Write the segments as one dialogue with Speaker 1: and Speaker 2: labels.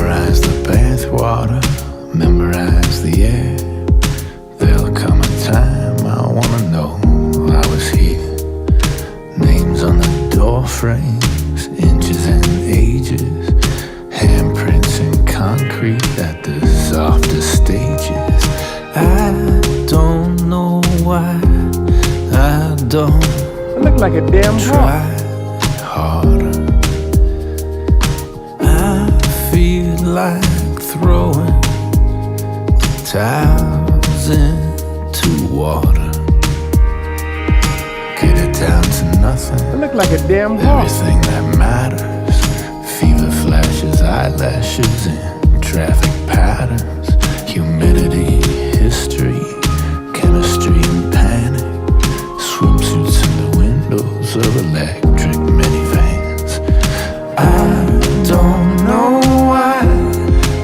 Speaker 1: Memorize the bathwater, memorize the air. There'll come a time I wanna know I was here. Names on the door frames, inches and ages, handprints in concrete at the softest stages. I don't know why I don't
Speaker 2: It look like a damn
Speaker 1: try harder. I feel like throwing towels into water. Get it down to nothing.
Speaker 2: It look like a damn hawk.
Speaker 1: Everything that matters. Fever flashes, eyelashes, and traffic patterns. Humidity, history, chemistry, and panic. Swimsuits in the windows of electric minivans. I don't know why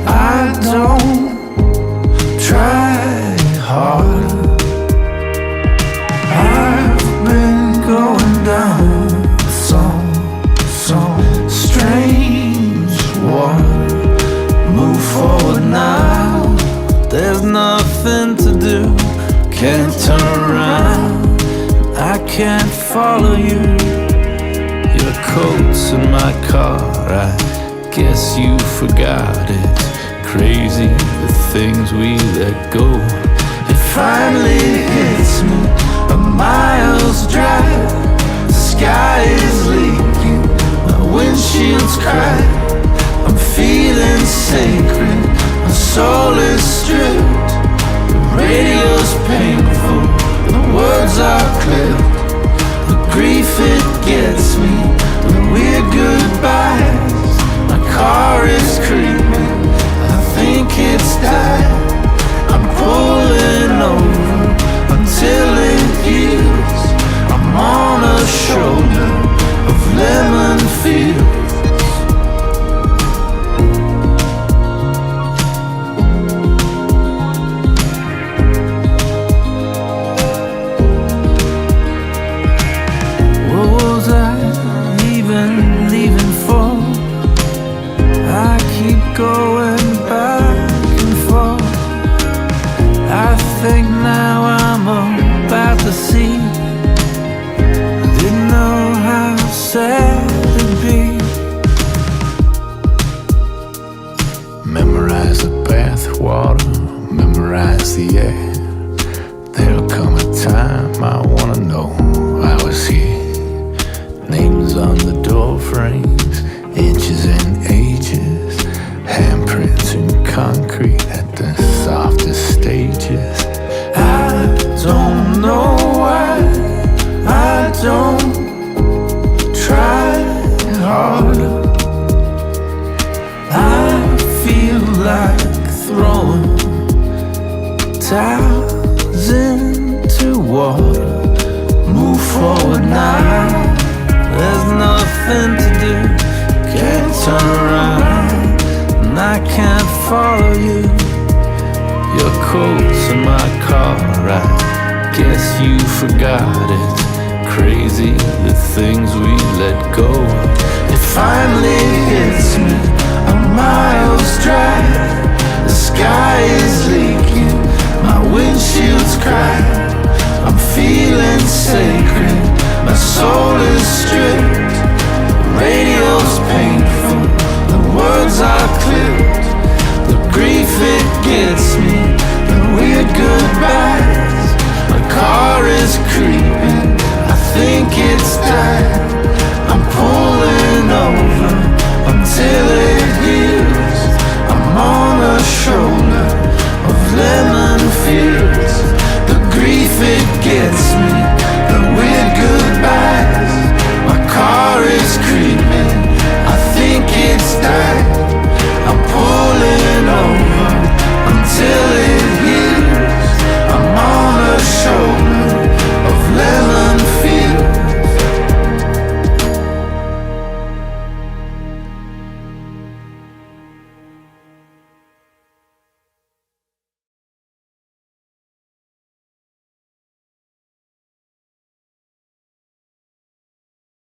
Speaker 1: I don't try harder. I've been going down some strange water. Move forward now, there's nothing to do. Can't turn around, I can't follow you. Your coat's in my car, I guess you forgot. It's crazy the things we let go. It finally hits me, a mile's drive. The sky is leaking, my windshield's cracked. I'm feeling sacred, my soul is stripped. The radio's painful, the words are clipped. The grief it gets me, the weird goodbyes. My car is creeping, I think it's died. I'm pulling over until it heals. I'm on a shoulder of lemon fields. What was I even leaving for? I keep going back and forth. I think now I'm about to see. Didn't know how sad it'd be. Memorize the bathwater, memorize the air. There'll come a time I wanna know I was here. Names on the door frames, inches and ages, handprints in concrete at the softest stages. I don't know why I don't try harder. I feel like throwing towels into water. Move forward now, there's nothing to do. Can't turn around, and I can't follow you. Your coat's in my car, I guess you forgot. It's crazy the things we let go. It finally hits me, a mile